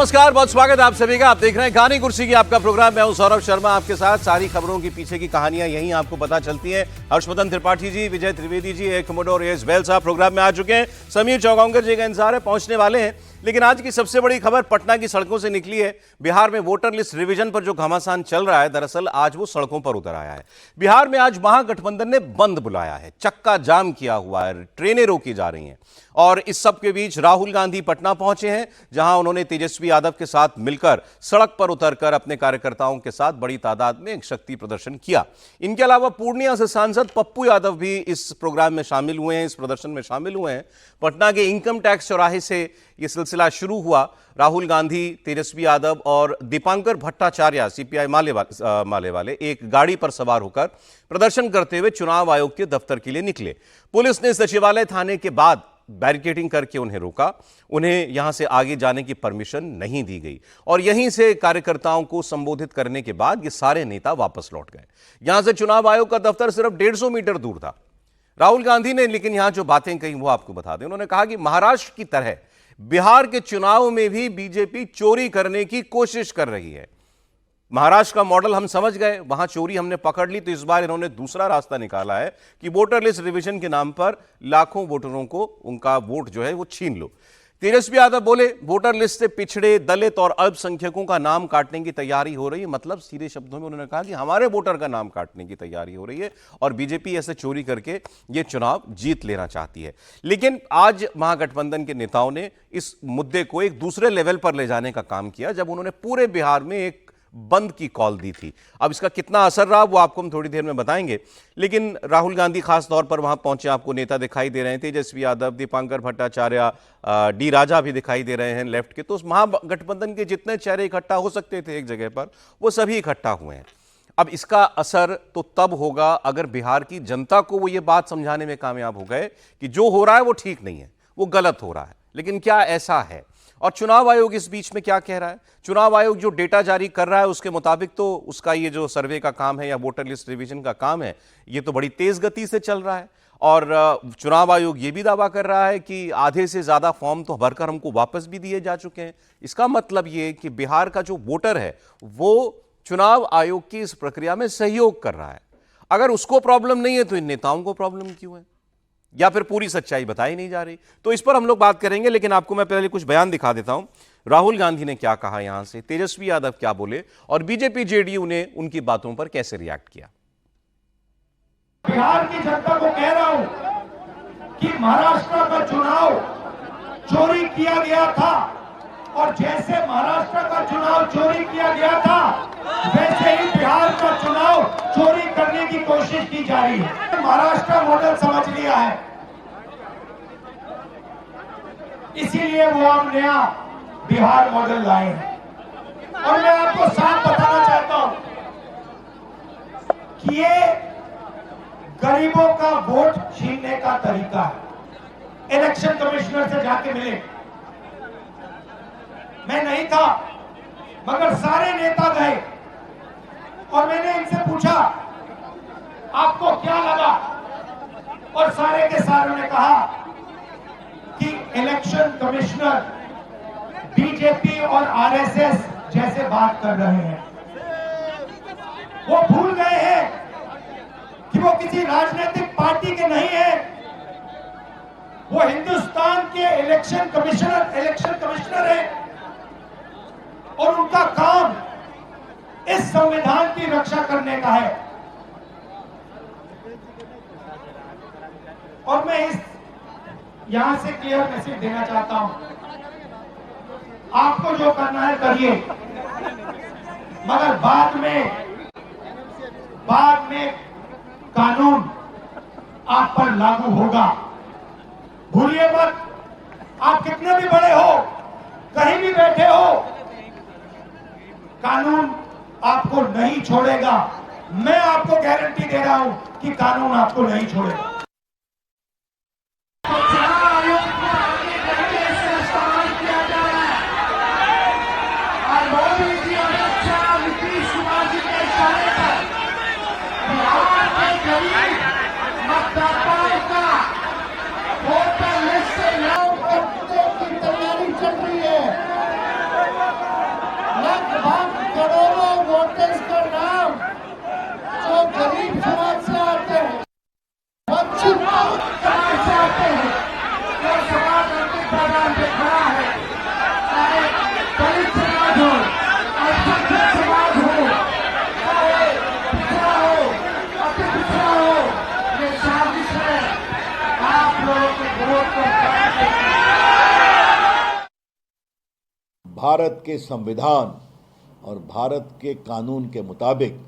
नमस्कार, बहुत स्वागत है आप सभी का। आप देख रहे हैं गानी कुर्सी की आपका प्रोग्राम। मैं हूं सौरभ शर्मा, आपके साथ सारी खबरों के पीछे की कहानियां यहीं आपको पता चलती हैं। हर्षवर्धन त्रिपाठी जी, विजय त्रिवेदी जी, एक कमोडोर एस बैल साहब प्रोग्राम में आ चुके हैं। समीर चौगांवकर जी का इंतजार है, पहुंचने वाले हैं। लेकिन आज की सबसे बड़ी खबर पटना की सड़कों से निकली है। बिहार में वोटर लिस्ट रिवीजन पर जो घमासान चल रहा है, दरअसल आज वो सड़कों पर उतर आया है। बिहार में आज महागठबंधन ने बंद बुलाया है, चक्का जाम किया हुआ है, ट्रेनें रोकी जा रही हैं। और इस सब के बीच राहुल गांधी पटना पहुंचे हैं, जहां उन्होंने तेजस्वी यादव के साथ मिलकर सड़क पर उतरकर अपने कार्यकर्ताओं के साथ बड़ी तादाद में एक शक्ति प्रदर्शन किया। इनके अलावा पूर्णिया से सांसद पप्पू यादव भी इस प्रोग्राम में शामिल हुए हैं, इस प्रदर्शन में शामिल हुए हैं। पटना के इनकम टैक्स चौराहे से यह सिलसिला शुरू हुआ। राहुल गांधी, तेजस्वी यादव और दीपांकर भट्टाचार्य सीपीआई माले वाले एक गाड़ी पर सवार होकर प्रदर्शन करते हुए चुनाव आयोग के दफ्तर के लिए निकले। पुलिस ने सचिवालय थाने के बाद बैरिकेडिंग करके उन्हें रोका। उन्हें यहां से आगे जाने की परमिशन नहीं दी गई और यहीं से कार्यकर्ताओं को संबोधित करने के बाद ये सारे नेता वापस लौट गए। यहां से चुनाव आयोग का दफ्तर सिर्फ 150 मीटर दूर था। राहुल गांधी ने लेकिन यहां जो बातें कही वो आपको बता दें। उन्होंने कहा कि महाराष्ट्र की तरह बिहार के चुनाव में भी बीजेपी चोरी करने की कोशिश कर रही है। महाराष्ट्र का मॉडल हम समझ गए, वहां चोरी हमने पकड़ ली, तो इस बार इन्होंने दूसरा रास्ता निकाला है कि वोटर लिस्ट रिवीजन के नाम पर लाखों वोटरों को उनका वोट जो है वो छीन लो। तेजस्वी यादव बोले, वोटर लिस्ट से पिछड़े, दलित और अल्पसंख्यकों का नाम काटने की तैयारी हो रही है। मतलब सीधे शब्दों में उन्होंने कहा कि हमारे वोटर का नाम काटने की तैयारी हो रही है और बीजेपी ऐसे चोरी करके ये चुनाव जीत लेना चाहती है। लेकिन आज महागठबंधन के नेताओं ने इस मुद्दे को एक दूसरे लेवल पर ले जाने का काम किया, जब उन्होंने पूरे बिहार में एक बंद की कॉल दी थी। अब इसका कितना असर रहा वो आपको हम थोड़ी देर में बताएंगे। लेकिन राहुल गांधी खास तौर पर वहां पहुंचे, आपको नेता दिखाई दे रहे हैं, तेजस्वी यादव, दीपांकर भट्टाचार्य, डी राजा भी दिखाई दे रहे हैं लेफ्ट के। तो उस महागठबंधन के जितने चेहरे इकट्ठा हो सकते थे एक जगह पर, वो सभी इकट्ठा हुए हैं। अब इसका असर तो तब होगा अगर बिहार की जनता को वो ये बात समझाने में कामयाब हो गए कि जो हो रहा है वो ठीक नहीं है, वो गलत हो रहा है। लेकिन क्या ऐसा है? और चुनाव आयोग इस बीच में क्या कह रहा है? चुनाव आयोग जो डेटा जारी कर रहा है उसके मुताबिक तो उसका ये जो सर्वे का काम है या वोटर लिस्ट रिवीजन का काम है, ये तो बड़ी तेज गति से चल रहा है। और चुनाव आयोग ये भी दावा कर रहा है कि आधे से ज्यादा फॉर्म तो भरकर हमको वापस भी दिए जा चुके हैं। इसका मतलब ये कि बिहार का जो वोटर है वो चुनाव आयोग की इस प्रक्रिया में सहयोग कर रहा है। अगर उसको प्रॉब्लम नहीं है तो इन नेताओं को प्रॉब्लम क्यों है? या फिर पूरी सच्चाई बताई नहीं जा रही? तो इस पर हम लोग बात करेंगे, लेकिन आपको मैं पहले कुछ बयान दिखा देता हूं। राहुल गांधी ने क्या कहा यहां से, तेजस्वी यादव क्या बोले और बीजेपी जेडीयू ने उनकी बातों पर कैसे रिएक्ट किया। बिहार की जनता को कह रहा हूं कि महाराष्ट्र का चुनाव चोरी किया गया था और जैसे महाराष्ट्र का चुनाव चोरी किया गया था वैसे ही बिहार का चुनाव चोरी करने की कोशिश की जा रही है। महाराष्ट्र मॉडल समझ लिया है, इसीलिए वो हम नया बिहार मॉडल लाए हैं। और मैं आपको साफ बताना चाहता हूं कि ये गरीबों का वोट छीनने का तरीका है। इलेक्शन कमिश्नर से जाके मिले, मैं नहीं था मगर सारे नेता गए और मैंने इनसे पूछा आपको क्या लगा, और सारे के सारों ने कहा कि इलेक्शन कमिश्नर बीजेपी और आरएसएस जैसे बात कर रहे हैं। वो भूल गए हैं कि वो किसी राजनीतिक पार्टी के नहीं है, वो हिंदुस्तान के इलेक्शन कमिश्नर है और उनका काम इस संविधान की रक्षा करने का है। और मैं इस यहां से क्लियर मैसेज देना चाहता हूं, आपको जो करना है करिए, मगर बाद में कानून आप पर लागू होगा। भूलिए मत, आप कितने भी बड़े हो, कहीं भी बैठे हो, कानून आपको नहीं छोड़ेगा। मैं आपको गारंटी दे रहा हूं कि कानून आपको नहीं छोड़ेगा। भारत के संविधान और भारत के कानून के मुताबिक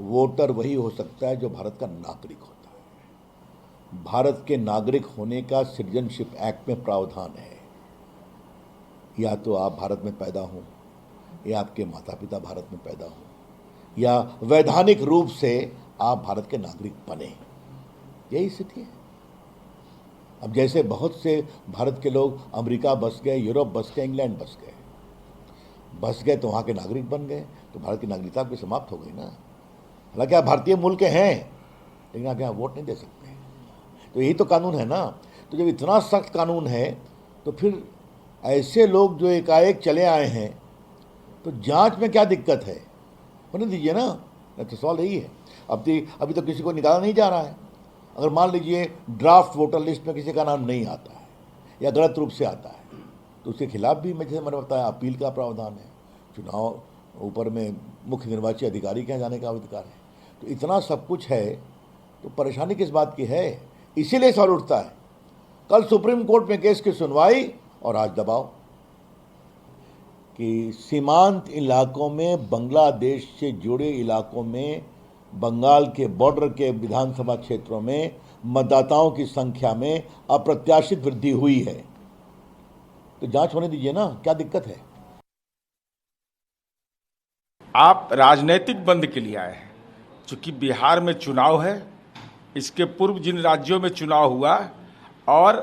वोटर वही हो सकता है जो भारत का नागरिक होता है। भारत के नागरिक होने का सिटीजनशिप एक्ट में प्रावधान है, या तो आप भारत में पैदा हों, या आपके माता पिता भारत में पैदा हों, या वैधानिक रूप से आप भारत के नागरिक बने। यही स्थिति है। अब जैसे बहुत से भारत के लोग अमेरिका बस गए, यूरोप बस गए, इंग्लैंड बस गए तो वहाँ के नागरिक बन गए, तो भारत की नागरिकता भी समाप्त हो गई ना। हालांकि आप भारतीय मूल के हैं, लेकिन आप यहाँ वोट नहीं दे सकते। तो यही तो कानून है ना। तो जब इतना सख्त कानून है तो फिर ऐसे लोग जो एकाएक चले आए हैं, तो जांच में क्या दिक्कत है? होने दीजिए ना। तो सवाल यही है। अभी तो किसी को निकाला नहीं जा रहा है। अगर मान लीजिए ड्राफ्ट वोटर लिस्ट में किसी का नाम नहीं आता है या गलत रूप से आता है, तो उसके खिलाफ भी जैसे मैंने बताया अपील का प्रावधान है। चुनाव ऊपर में मुख्य निर्वाची अधिकारी के यहाँ जाने का अधिकार है। तो इतना सब कुछ है, तो परेशानी किस बात की है? इसीलिए सवाल उठता है। कल सुप्रीम कोर्ट में केस की सुनवाई और आज दबाव कि सीमांत इलाकों में, बांग्लादेश से जुड़े इलाकों में, बंगाल के बॉर्डर के विधानसभा क्षेत्रों में मतदाताओं की संख्या में अप्रत्याशित वृद्धि हुई है। तो जांच होने दीजिए ना, क्या दिक्कत है? आप राजनीतिक बंद के लिए आए हैं। चूंकि बिहार में चुनाव है, इसके पूर्व जिन राज्यों में चुनाव हुआ और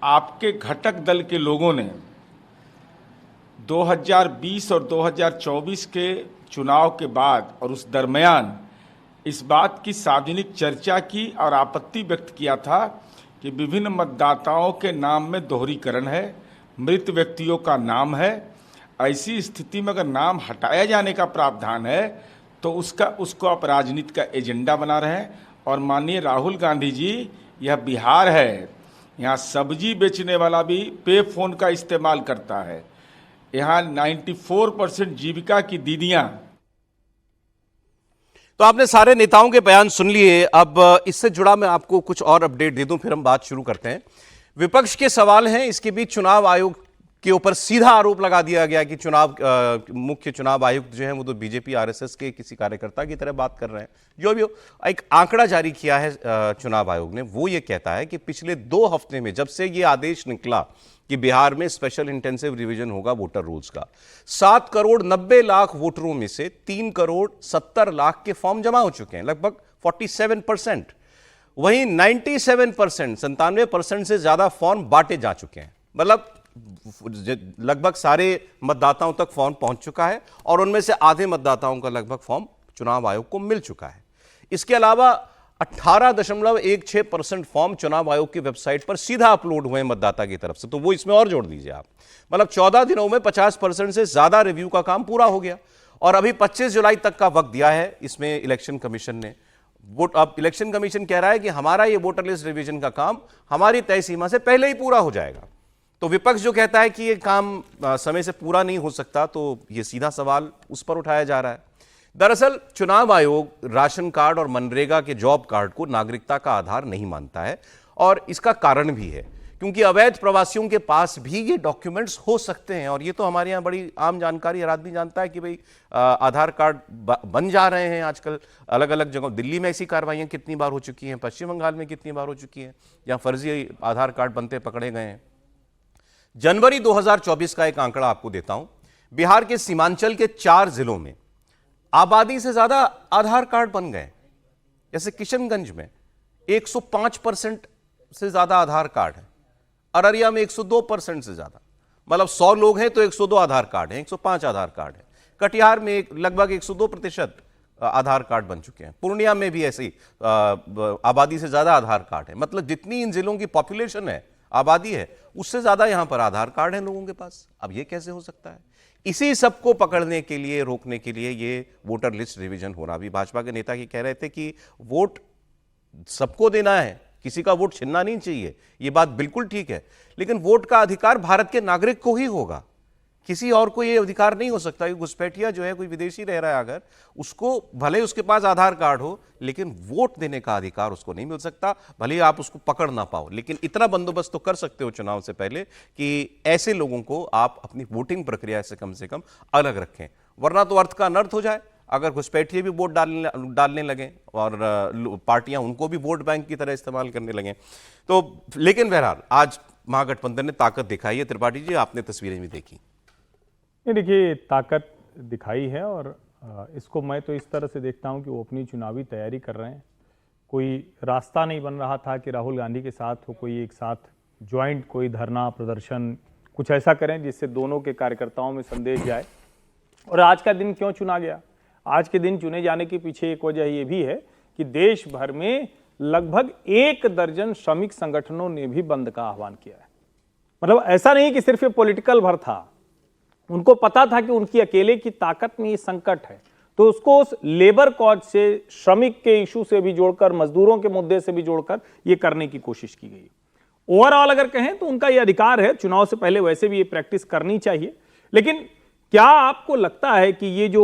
आपके घटक दल के लोगों ने 2020 और 2024 के चुनाव के बाद और उस दरमियान इस बात की सार्वजनिक चर्चा की और आपत्ति व्यक्त किया था कि विभिन्न मतदाताओं के नाम में दोहरीकरण है, मृत व्यक्तियों का नाम है। ऐसी स्थिति में अगर नाम हटाया जाने का प्रावधान है तो उसको आप राजनीति का एजेंडा बना रहे हैं। और माननीय राहुल गांधी जी, यह बिहार है, यहाँ सब्जी बेचने वाला भी पे फोन का इस्तेमाल करता है। यहाँ 94% जीविका की दीदियां। तो आपने सारे नेताओं के बयान सुन लिए। अब इससे जुड़ा मैं आपको कुछ और अपडेट दे दूं, फिर हम बात शुरू करते हैं। विपक्ष के सवाल हैं, इसके बीच चुनाव आयोग के ऊपर सीधा आरोप लगा दिया गया कि मुख्य चुनाव आयुक्त जो है वो तो बीजेपी आरएसएस के किसी कार्यकर्ता की तरह बात कर रहे हैं। जो भी हो, एक आंकड़ा जारी किया है चुनाव आयोग ने, वो ये कहता है कि पिछले 2 हफ्ते में, जब से ये आदेश निकला कि बिहार में स्पेशल इंटेंसिव रिवीजन होगा वोटर रूल्स का, 7 करोड़ 90 लाख वोटरों में से 3 करोड़ 70 लाख के फॉर्म जमा हो चुके हैं, लगभग 47%। वहीं 97%, 97% से ज्यादा फॉर्म बांटे जा चुके हैं। मतलब लगभग सारे मतदाताओं तक फॉर्म पहुंच चुका है और उनमें से आधे मतदाताओं का लगभग फॉर्म चुनाव आयोग को मिल चुका है। इसके अलावा 18.16% फॉर्म चुनाव आयोग की वेबसाइट पर सीधा अपलोड हुए मतदाता की तरफ से, तो वो इसमें और जोड़ दीजिए आप। मतलब 14 दिनों में 50% से ज्यादा रिव्यू का काम पूरा हो गया और अभी 25 जुलाई तक का वक्त दिया है इसमें इलेक्शन कमीशन ने। अब इलेक्शन कमीशन कह रहा है कि हमारा ये वोटर लिस्ट रिवीजन का काम हमारी तय सीमा से पहले ही पूरा हो जाएगा। तो विपक्ष जो कहता है कि ये काम समय से पूरा नहीं हो सकता, तो ये सीधा सवाल उस पर उठाया जा रहा है। दरअसल चुनाव आयोग राशन कार्ड और मनरेगा के जॉब कार्ड को नागरिकता का आधार नहीं मानता है और इसका कारण भी है क्योंकि अवैध प्रवासियों के पास भी ये डॉक्यूमेंट्स हो सकते हैं। और ये तो हमारे यहाँ बड़ी आम जानकारी, हर आदमी जानता है कि भाई आधार कार्ड बन जा रहे हैं आजकल अलग अलग जगहों। दिल्ली में ऐसी कार्रवाइयाँ कितनी बार हो चुकी हैं, पश्चिम बंगाल में कितनी बार हो चुकी हैं, जहाँ फर्जी आधार कार्ड बनते पकड़े गए हैं। जनवरी 2024 का एक आंकड़ा आपको देता हूं। बिहार के सीमांचल के 4 जिलों में आबादी से ज्यादा आधार कार्ड बन गए। जैसे किशनगंज में 105% से ज्यादा आधार कार्ड है, अररिया में 102% से ज्यादा, मतलब 100 लोग हैं तो 102 आधार कार्ड हैं, 105 आधार कार्ड है। कटिहार में लगभग 102% आधार कार्ड बन चुके हैं। पूर्णिया में भी ऐसी आबादी से ज्यादा आधार कार्ड है। मतलब जितनी इन जिलों की पॉपुलेशन है, आबादी है, उससे ज्यादा यहां पर आधार कार्ड है लोगों के पास। अब ये कैसे हो सकता है? इसी सबको पकड़ने के लिए, रोकने के लिए ये वोटर लिस्ट रिवीजन हो रहा। अभी भाजपा के नेता ही कह रहे थे कि वोट सबको देना है, किसी का वोट छिनना नहीं चाहिए। ये बात बिल्कुल ठीक है, लेकिन वोट का अधिकार भारत के नागरिक को ही होगा। किसी और को ये अधिकार नहीं हो सकता कि घुसपैठिया जो है, कोई विदेशी रह रहा है अगर, उसको भले उसके पास आधार कार्ड हो लेकिन वोट देने का अधिकार उसको नहीं मिल सकता, भले आप उसको पकड़ ना पाओ। लेकिन इतना बंदोबस्त तो कर सकते हो चुनाव से पहले कि ऐसे लोगों को आप अपनी वोटिंग प्रक्रिया से कम अलग रखें, वरना तो अर्थ का अनर्थ हो जाए। अगर घुसपैठिए भी वोट डालने लगे और पार्टियां उनको भी वोट बैंक की तरह इस्तेमाल करने लगे तो। लेकिन बहरहाल आज महागठबंधन ने ताकत दिखाई है। त्रिपाठी जी, आपने तस्वीरें भी देखी। ये देखिए, ताकत दिखाई है और इसको मैं तो इस तरह से देखता हूं कि वो अपनी चुनावी तैयारी कर रहे हैं। कोई रास्ता नहीं बन रहा था कि राहुल गांधी के साथ हो कोई एक साथ ज्वाइंट कोई धरना प्रदर्शन कुछ ऐसा करें जिससे दोनों के कार्यकर्ताओं में संदेश जाए। और आज का दिन क्यों चुना गया? आज के दिन चुने जाने के पीछे एक वजह ये भी है कि देश भर में लगभग 1 दर्जन श्रमिक संगठनों ने भी बंद का आह्वान किया है। मतलब ऐसा नहीं कि सिर्फ ये पॉलिटिकल भर था, उनको पता था कि उनकी अकेले की ताकत में ये संकट है, तो उसको उस लेबर कॉज से, श्रमिक के इशू से भी जोड़कर, मजदूरों के मुद्दे से भी जोड़कर ये करने की कोशिश की गई। ओवरऑल अगर कहें तो उनका ये अधिकार है, चुनाव से पहले वैसे भी ये प्रैक्टिस करनी चाहिए। लेकिन क्या आपको लगता है कि ये जो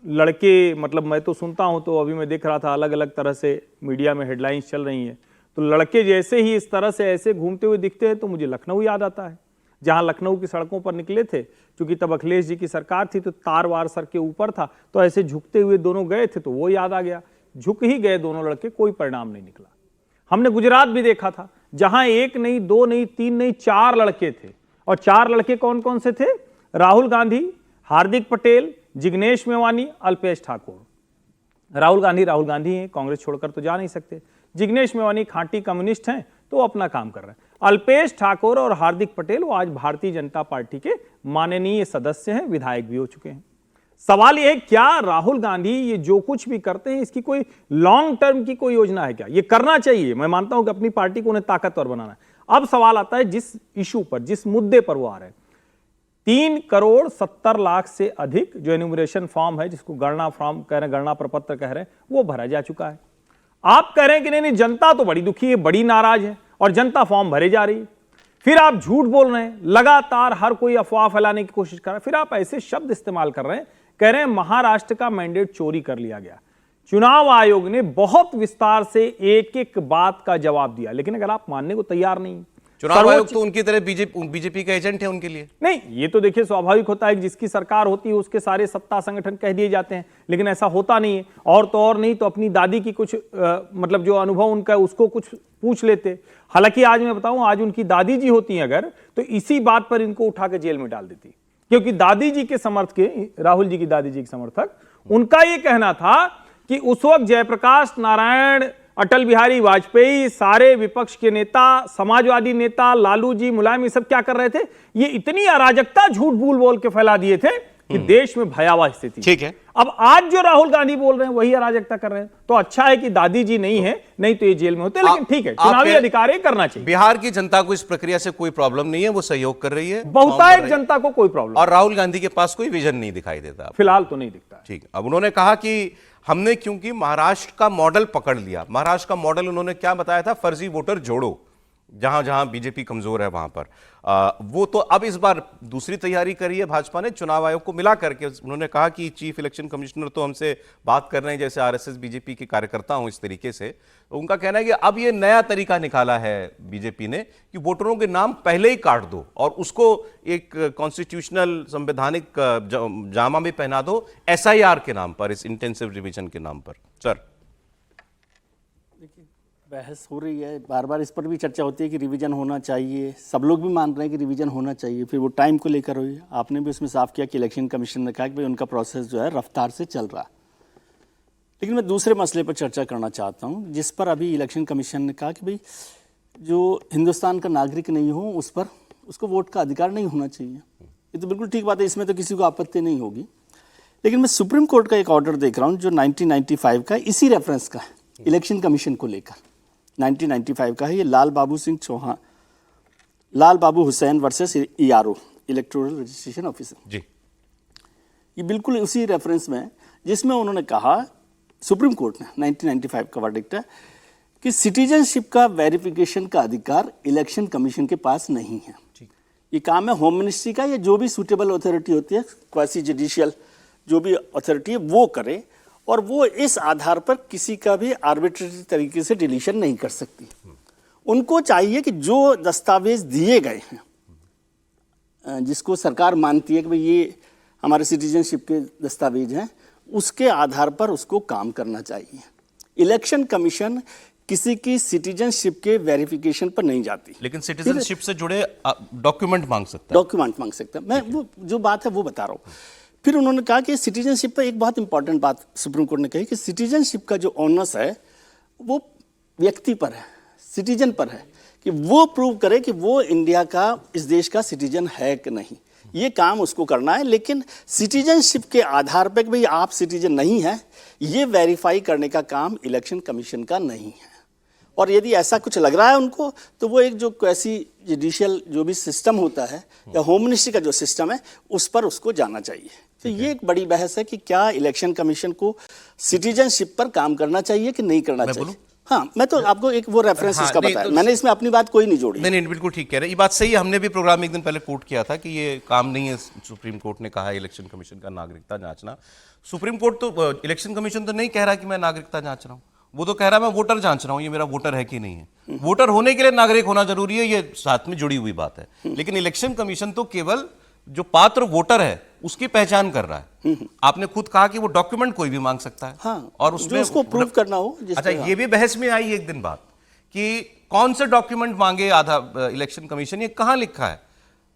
लड़के, मतलब मैं तो सुनता हूं, तो अभी मैं देख रहा था अलग अलग तरह से मीडिया में हेडलाइंस चल रही हैं, तो लड़के जैसे ही इस तरह से ऐसे घूमते हुए दिखते हैं तो मुझे लखनऊ याद आता है, जहां लखनऊ की सड़कों पर निकले थे। क्योंकि तब अखिलेश जी की सरकार थी तो तार वार सर के ऊपर था, तो ऐसे झुकते हुए दोनों गए थे, तो वो याद आ गया। झुक ही गए दोनों लड़के, कोई परिणाम नहीं निकला। हमने गुजरात भी देखा था, जहां 1 नहीं 2 नहीं 3 नहीं 4 लड़के थे। और 4 लड़के कौन कौन से थे? राहुल गांधी, हार्दिक पटेल, जिग्नेश मेवानी, अल्पेश ठाकुर। राहुल गांधी हैं, कांग्रेस छोड़कर तो जा नहीं सकते। जिग्नेश मेवानी खांटी कम्युनिस्ट हैं, तो वो अपना काम कर रहे हैं। अल्पेश ठाकुर और हार्दिक पटेल वो आज भारतीय जनता पार्टी के माननीय सदस्य हैं, विधायक भी हो चुके हैं। सवाल यह है, क्या राहुल गांधी ये जो कुछ भी करते हैं इसकी कोई लॉन्ग टर्म की कोई योजना है क्या? ये करना चाहिए, मैं मानता हूं कि अपनी पार्टी को उन्हें ताकतवर बनाना है। अब सवाल आता है जिस इशू पर, जिस मुद्दे पर वो आ रहे हैं, 3,70,00,000 से अधिक जो एन्यूमरेशन फॉर्म है, जिसको गणना फॉर्म कह रहे हैं, गणना प्रपत्र कह रहे हैं, वो भरा जा चुका है। आप कह रहे हैं कि नहीं जनता तो बड़ी दुखी है, बड़ी नाराज है और जनता फॉर्म भरे जा रही है। फिर आप झूठ बोल रहे हैं, लगातार हर कोई अफवाह फैलाने की कोशिश कर रहा है। फिर आप ऐसे शब्द इस्तेमाल कर रहे हैं, कह रहे हैं महाराष्ट्र का मैंडेट चोरी कर लिया गया। चुनाव आयोग ने बहुत विस्तार से एक एक बात का जवाब दिया, लेकिन अगर आप मानने को तैयार नहीं, चुनाव आयोग तो उनकी तरह बीजेपी का एजेंट है उनके लिए। नहीं, ये तो देखिए स्वाभाविक होता है कि जिसकी सरकार होती है उसके सारे सत्ता संगठन कह दिए जाते हैं, लेकिन ऐसा होता नहीं है। और तो और नहीं तो अपनी दादी की कुछ मतलब जो अनुभव उनका है उसको कुछ पूछ लेते। हालांकि आज मैं बताऊं, आज उनकी दादी जी होती हैं अगर, तो इसी बात पर इनको उठा के जेल में डाल देती, क्योंकि दादी जी के समर्थक, राहुल जी की दादी जी के समर्थक, उनका यह कहना था कि उस वक्त जयप्रकाश नारायण, अटल बिहारी वाजपेयी, सारे विपक्ष के नेता, समाजवादी नेता, लालू जी, मुलायम, ये सब क्या कर रहे थे? ये इतनी अराजकता झूठ बोल के फैला दिए थे कि देश में भयावह स्थिति। ठीक है, अब आज जो राहुल गांधी बोल रहे हैं वही अराजकता कर रहे हैं। तो अच्छा है कि दादी जी नहीं है, नहीं तो ये जेल में होते। लेकिन ठीक है, चुनावी अधिकार करना चाहिए। बिहार की जनता को इस प्रक्रिया से कोई प्रॉब्लम नहीं है, वो सहयोग कर रही है, बहुतायत जनता को कोई प्रॉब्लम। और राहुल गांधी के पास कोई विजन नहीं दिखाई देता, फिलहाल तो नहीं दिखता। ठीक, अब उन्होंने कहा कि हमने क्योंकि महाराष्ट्र का मॉडल पकड़ लिया। महाराष्ट्र का मॉडल उन्होंने क्या बताया था? फर्जी वोटर जोड़ो, जहां जहां बीजेपी कमजोर है वहां पर। वो तो अब इस बार दूसरी तैयारी करी है भाजपा ने, चुनाव आयोग को मिला करके। उन्होंने कहा कि चीफ इलेक्शन कमिश्नर तो हमसे बात कर रहे हैं जैसे आरएसएस बीजेपी के कार्यकर्ता हूं, इस तरीके से। तो उनका कहना है कि अब ये नया तरीका निकाला है बीजेपी ने कि वोटरों के नाम पहले ही काट दो और उसको एक कॉन्स्टिट्यूशनल संवैधानिक जामा भी पहना दो एसआईआर के नाम पर, इस इंटेंसिव रिवीजन के नाम पर। सर, बहस हो रही है, बार बार इस पर भी चर्चा होती है कि रिवीजन होना चाहिए, सब लोग भी मान रहे हैं कि रिवीजन होना चाहिए। फिर वो टाइम को लेकर हुई, आपने भी उसमें साफ किया कि इलेक्शन कमीशन ने कहा कि भाई उनका प्रोसेस जो है रफ्तार से चल रहा है। लेकिन मैं दूसरे मसले पर चर्चा करना चाहता हूँ, जिस पर अभी इलेक्शन कमीशन ने कहा कि भाई जो हिंदुस्तान का नागरिक नहीं हो उस पर उसको वोट का अधिकार नहीं होना चाहिए। ये तो बिल्कुल ठीक बात है, इसमें तो किसी को आपत्ति नहीं होगी। लेकिन मैं सुप्रीम कोर्ट का एक ऑर्डर देख रहा हूँ जो 1995 का, इसी रेफरेंस का है, इलेक्शन कमीशन को लेकर 1995 का है। ये Lal Babu Hussain versus ERO, electoral registration officer जी। ये बिल्कुल उसी रेफरेंस में, जिसमें उन्होंने कहा, सुप्रीम कोर्ट ने 1995 का वर्डिक्ट है कि सिटीजनशिप का वेरिफिकेशन का अधिकार इलेक्शन कमीशन के पास नहीं है। ये काम है होम मिनिस्ट्री का, या जो भी सूटेबल अथॉरिटी होती है, क्वासी जुडिशियल जो भी अथॉरिटी है वो करे, और वो इस आधार पर किसी का भी आर्बिट्रेरी तरीके से डिलीशन नहीं कर सकती। उनको चाहिए कि जो दस्तावेज दिए गए हैं, जिसको सरकार मानती है कि भाई ये हमारे सिटीजनशिप के दस्तावेज हैं, उसके आधार पर उसको काम करना चाहिए। इलेक्शन कमीशन किसी की सिटीजनशिप के वेरिफिकेशन पर नहीं जाती, लेकिन सिटीजनशिप से जुड़े डॉक्यूमेंट मांग सकता है। डॉक्यूमेंट मांग सकता है। मैं वो जो बात है वो बता रहा हूँ। फिर उन्होंने कहा कि सिटीजनशिप पर एक बहुत इंपॉर्टेंट बात सुप्रीम कोर्ट ने कही कि सिटीजनशिप का जो ऑनर्स है वो व्यक्ति पर है, सिटीजन पर है, कि वो प्रूव करे कि वो इंडिया का, इस देश का सिटीजन है कि नहीं। ये काम उसको करना है, लेकिन सिटीजनशिप के आधार पर कि भाई आप सिटीजन नहीं है, ये वेरीफाई करने का काम इलेक्शन कमीशन का नहीं है। और यदि ऐसा कुछ लग रहा है उनको, तो वो एक जो क्वासी जुडिशियल जो भी सिस्टम होता है या होम मिनिस्ट्री का जो सिस्टम है उस पर उसको जाना चाहिए। तो ये एक बड़ी बहस है कि क्या इलेक्शन कमीशन को सिटीजनशिप पर काम करना चाहिए कि नहीं करना चाहिए। हाँ, मैं तो आपको एक वो रेफरेंस इसका बताया, तो मैंने इसमें अपनी बात कोई नहीं जोड़ी। नहीं, बिल्कुल ठीक कह रहे हैं, ये बात सही है। हमने भी प्रोग्राम में एक दिन पहले कोट किया था कि ये काम नहीं है, सुप्रीम कोर्ट ने कहा है इलेक्शन कमीशन का नागरिकता जांचना। सुप्रीम कोर्ट तो, इलेक्शन कमीशन तो नहीं कह रहा कि मैं नागरिकता जांच रहा हूँ, वो तो कह रहा है मैं वोटर जांच रहा हूँ, ये मेरा वोटर है कि नहीं है। वोटर होने के लिए नागरिक होना जरूरी है, ये साथ में जुड़ी हुई बात है। लेकिन इलेक्शन कमीशन तो केवल जो पात्र वोटर है उसकी पहचान कर रहा है। आपने खुद कहा कि वो डॉक्यूमेंट कोई भी मांग सकता है। हाँ, और उसमें उसको प्रूव करना हो। अच्छा, ये भी बहस में आई एक दिन बात कि कौन से डॉक्यूमेंट मांगे इलेक्शन कमीशन, ये कहां लिखा है।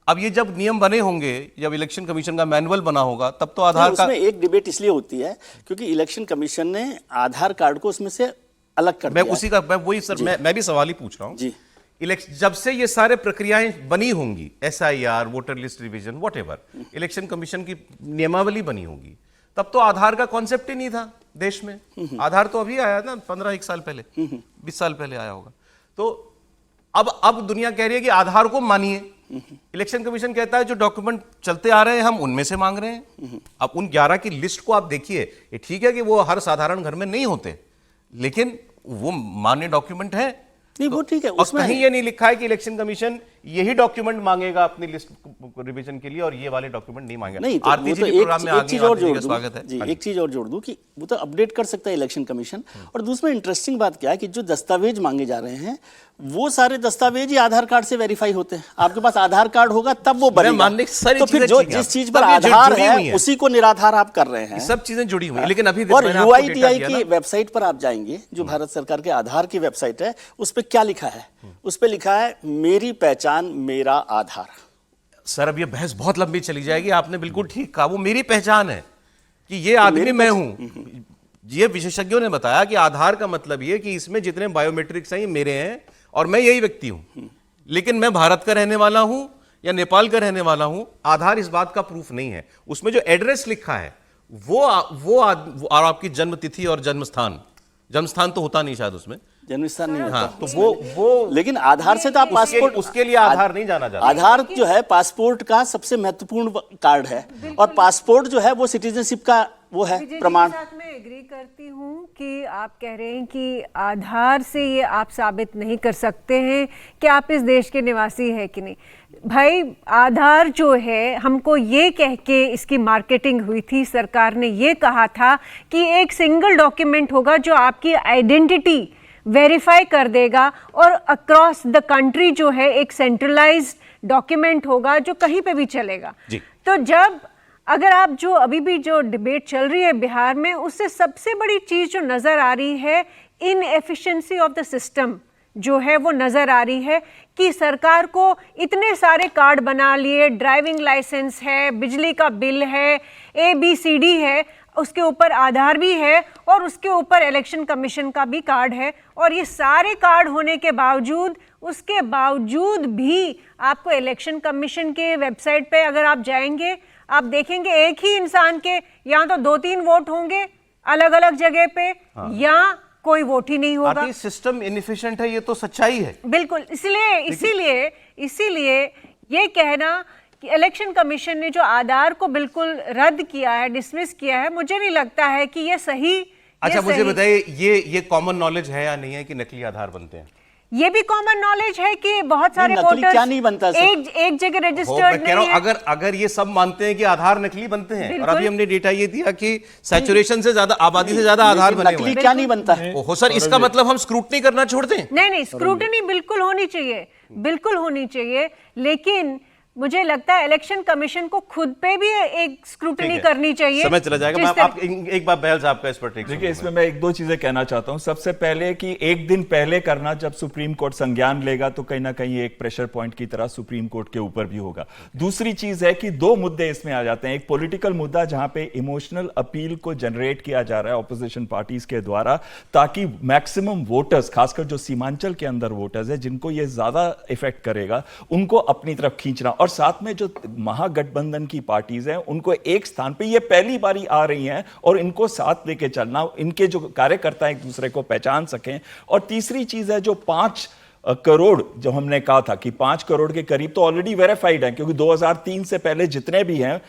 अब ये जब नियम बने होंगे, जब इलेक्शन कमीशन का मैनुअल बना होगा, तब तो आधार का, उसमें एक डिबेट इसलिए होती है क्योंकि इलेक्शन कमीशन ने आधार कार्ड को उसमें से अलग कर दिया। मैं वही सर, मैं भी सवाल ही पूछ रहा हूं जी। जब से ये सारे प्रक्रियाएं बनी होंगी, SIR, voter list revision, whatever, election commission की नियमावली बनी होगी, तब तो आधार का कॉन्सेप्ट ही नहीं था देश में। आधार तो अभी आया ना, 15-1 साल पहले, 20 साल पहले आया होगा। तो अब दुनिया कह रही है कि आधार को मानिए। इलेक्शन कमीशन कहता है जो डॉक्यूमेंट चलते आ रहे हैं हम उनमें से मांग रहे हैं। अब उन 11 की लिस्ट को आप देखिए, ये ठीक है कि वो हर साधारण घर में नहीं होते, लेकिन वो मान्य डॉक्यूमेंट है। नहीं, वो ठीक है, उसमें कहीं ये नहीं लिखा है कि इलेक्शन कमीशन यही डॉक्यूमेंट मांगेगा अपनी लिस्ट रिवीजन के लिए और ये वाले डॉक्यूमेंट नहीं मांगेगा। नहीं, तो आरतीजी के प्रोग्राम में एक चीज और जोड़ दूं, स्वागत है जी, एक चीज और जोड़ दूं कि वो तो अपडेट कर सकता है इलेक्शन कमीशन। और दूसरा इंटरेस्टिंग बात क्या है कि जो दस्तावेज मांगे जा रहे हैं वो सारे दस्तावेज ही आधार कार्ड से वेरीफाई होते हैं। आपके पास आधार कार्ड होगा तब वो बनेगा। तो फिर जो जिस चीज पर आधार है उसी को निराधार आप कर रहे हैं। सब चीजें जुड़ी हुई, लेकिन अभी और UIDAI की वेबसाइट पर आप जाएंगे, जो भारत सरकार के आधार की वेबसाइट है, उस पर क्या लिखा है? उस पर लिखा है मेरी पहचान मेरा आधार। सर, अब ये बहस बहुत लंबी चली जाएगी। आपने बिल्कुल ठीक कहा, वो मेरी पहचान है कि ये आदमी मैं हूं। ये विशेषज्ञों ने बताया कि आधार का मतलब ये कि इसमें जितने बायोमेट्रिक्स हैं ये मेरे हैं और मैं यही व्यक्ति हूं, लेकिन मैं भारत का रहने वाला हूं या नेपाल का रहने वाला हूं। आधार इस बात का प्रूफ नहीं है। उसमें जो एड्रेस लिखा है वो और आपकी जन्म तिथि और जन्म स्थान तो होता नहीं शायद उसमें, जन्म स्थान नहीं होता। हाँ, तो वो लेकिन आधार से तो आप पासपोर्ट, उसके लिए आधार नहीं जाना जाता। आधार जो है पासपोर्ट का सबसे महत्वपूर्ण कार्ड है, और पासपोर्ट जो है वो सिटीजनशिप का वो है प्रमाण। साथ मैं एग्री करती हूँ कि आप कह रहे हैं कि आधार से ये आप साबित नहीं कर सकते हैं कि आप इस देश के निवासी हैं कि नहीं। भाई, आधार जो है, हमको ये कह के इसकी मार्केटिंग हुई थी, सरकार ने ये कहा था कि एक सिंगल डॉक्यूमेंट होगा जो आपकी आइडेंटिटी वेरीफाई कर देगा, और अक्रॉस द कंट्री जो है एक सेंट्रलाइज्ड डॉक्यूमेंट होगा जो कहीं पे भी चलेगा। तो जब अगर आप जो अभी भी जो डिबेट चल रही है बिहार में, उससे सबसे बड़ी चीज जो नजर आ रही है, इनएफिशिएंसी ऑफ द सिस्टम जो है वो नजर आ रही है कि सरकार को इतने सारे कार्ड बना लिए, ड्राइविंग लाइसेंस है, बिजली का बिल है, ABCD है, उसके ऊपर आधार भी है और उसके ऊपर इलेक्शन कमीशन का भी कार्ड है, और ये सारे कार्ड होने के बावजूद, उसके बावजूद भी आपको इलेक्शन कमीशन के वेबसाइट पे अगर आप जाएंगे, आप देखेंगे एक ही इंसान के या तो 2-3 वोट होंगे अलग अलग जगह पे, या कोई वोट ही नहीं होगा। सिस्टम इनएफिशिएंट है, ये तो सच्चाई है। बिल्कुल, इसीलिए ये कहना कि इलेक्शन कमीशन ने जो आधार को बिल्कुल रद्द किया है, डिसमिस किया है, मुझे नहीं लगता है कि ये सही। अच्छा, मुझे बताइए, ये कॉमन नॉलेज है या नहीं है कि नकली आधार बनते हैं? ये भी कॉमन नॉलेज है कि बहुत सारे नकली वोटर्स क्या नहीं बनता सर? एक जगह मैं रजिस्टर्ड कह रहा नहीं हूं है। अगर ये सब मानते हैं कि आधार नकली बनते हैं, और बिल्कुल। अभी हमने डेटा ये दिया कि सैचुरेशन से ज्यादा, आबादी से ज्यादा आधार बने हुए नकली हैं। क्या नहीं बनता है? ओहो सर, इसका मतलब हम स्क्रूटनी करना छोड़ दें? नहीं, स्क्रूटनी बिल्कुल होनी चाहिए, बिल्कुल होनी चाहिए, लेकिन मुझे लगता है इलेक्शन कमीशन को खुद पे भी एक स्क्रूटनी करनी चाहिए। समय चला जाएगा। जिस मैं तरह- आप एक बार बहल साहब का इस पर टेक देखिए, इसमें मैं एक दो चीजें कहना चाहता हूं। सबसे पहले कि एक दिन पहले करना, जब सुप्रीम कोर्ट संज्ञान लेगा तो कहीं ना कहीं एक प्रेशर पॉइंट की तरह सुप्रीम कोर्ट के ऊपर भी होगा। दूसरी चीज है कि दो मुद्दे इसमें आ जाते हैं। एक पॉलिटिकल मुद्दा जहां पे इमोशनल अपील को जनरेट किया जा रहा है ऑपोजिशन पार्टीज के द्वारा, ताकि मैक्सिमम वोटर्स, खासकर जो सीमांचल के अंदर वोटर्स है जिनको ये ज्यादा इफेक्ट करेगा, उनको अपनी तरफ खींचना। और साथ में जो महागठबंधन की पार्टीज हैं उनको एक स्थान पे ये पहली बारी आ रही हैं और इनको साथ लेके चलना, इनके जो कार्यकर्ता एक दूसरे को पहचान सकें। और तीसरी चीज है जो 5 करोड़, जो हमने कहा था कि 5 करोड़ के करीब तो ऑलरेडी वेरीफाइड है, क्योंकि 2003 से पहले जितने भी हैं,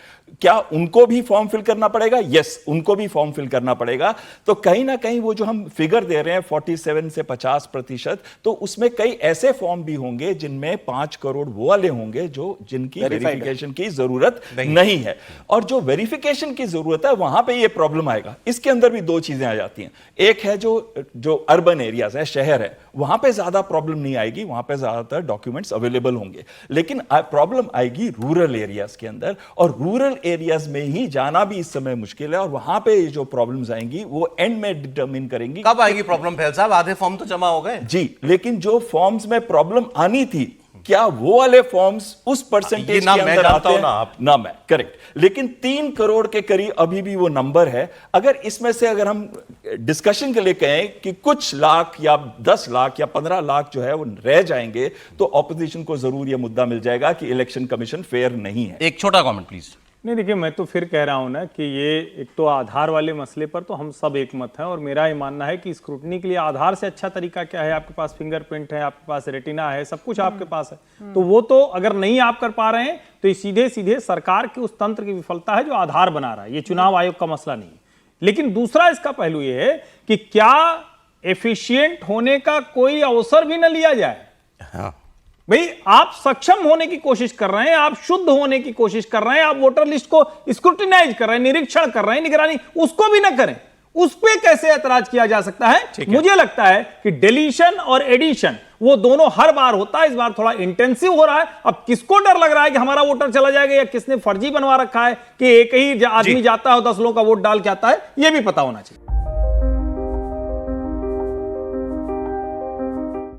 क्या उनको भी फॉर्म फिल करना पड़ेगा? यस, उनको भी फॉर्म फिल करना पड़ेगा। तो कहीं ना कहीं वो जो हम फिगर दे रहे हैं 47 से 50%, तो उसमें कई ऐसे फॉर्म भी होंगे जिनमें 5 करोड़ वो वाले होंगे जो जिनकी वेरिफिकेशन की जरूरत नहीं है। और जो वेरिफिकेशन की जरूरत है वहां पे ये प्रॉब्लम आएगा। इसके अंदर भी दो चीजें आ जाती हैं। एक है जो अर्बन एरियाज है, शहर है, वहां पे ज्यादा प्रॉब्लम नहीं आएगी, वहां पे ज्यादातर डॉक्यूमेंट्स अवेलेबल होंगे। लेकिन प्रॉब्लम आएगी रूरल एरियाज के अंदर, और रूरल एरियाज में ही जाना भी इस समय मुश्किल है। और वहां पे जो प्रॉब्लम्स आएंगी वो एंड में डिटरमिन करेंगी। कब आएगी प्रॉब्लम पहल साहब? आधे फॉर्म तो जमा हो गए जी, लेकिन जो फॉर्म्स में प्रॉब्लम आनी थी, क्या वो वाले फॉर्म्स उस परसेंटेज के अंदर आते हैं? ना मैं करेक्ट, लेकिन 3 करोड़ के करीब अभी भी वो नंबर है। अगर इसमें से अगर हम डिस्कशन के लिए कहें कि कुछ लाख या 10 लाख या 15 लाख जो है वो रह जाएंगे, तो ऑपोजिशन को जरूर यह मुद्दा मिल जाएगा कि इलेक्शन कमीशन फेयर नहीं है। एक छोटा कमेंट प्लीज। नहीं, देखिए, मैं तो फिर कह रहा हूं ना कि ये एक तो आधार वाले मसले पर तो हम सब एक मत हैं, और मेरा ये मानना है कि स्क्रूटनी के लिए आधार से अच्छा तरीका क्या है? आपके पास फिंगरप्रिंट है, आपके पास रेटिना है, सब कुछ आपके पास है। तो वो तो अगर नहीं आप कर पा रहे हैं तो ये सीधे सीधे सरकार के उस तंत्र की विफलता है जो आधार बना रहा है। ये चुनाव आयोग का मसला नहीं है। लेकिन दूसरा इसका पहलू ये है कि क्या एफिशिएंट होने का कोई अवसर भी न लिया जाए। हाँ। भाई, आप सक्षम होने की कोशिश कर रहे हैं, आप शुद्ध होने की कोशिश कर रहे हैं, आप वोटर लिस्ट को स्क्रूटिनाइज कर रहे हैं, निरीक्षण कर रहे हैं, निगरानी उसको भी ना करें, उस पे कैसे ऐतराज किया जा सकता है? मुझे लगता है कि डिलीशन और एडिशन वो दोनों हर बार होता है, इस बार थोड़ा इंटेंसिव हो रहा है। अब किसको डर लग रहा है कि हमारा वोटर चला जाएगा, या किसने फर्जी बनवा रखा है कि एक ही आदमी जाता है और 10 लोगों का वोट डाल के आता है? यह भी पता होना चाहिए।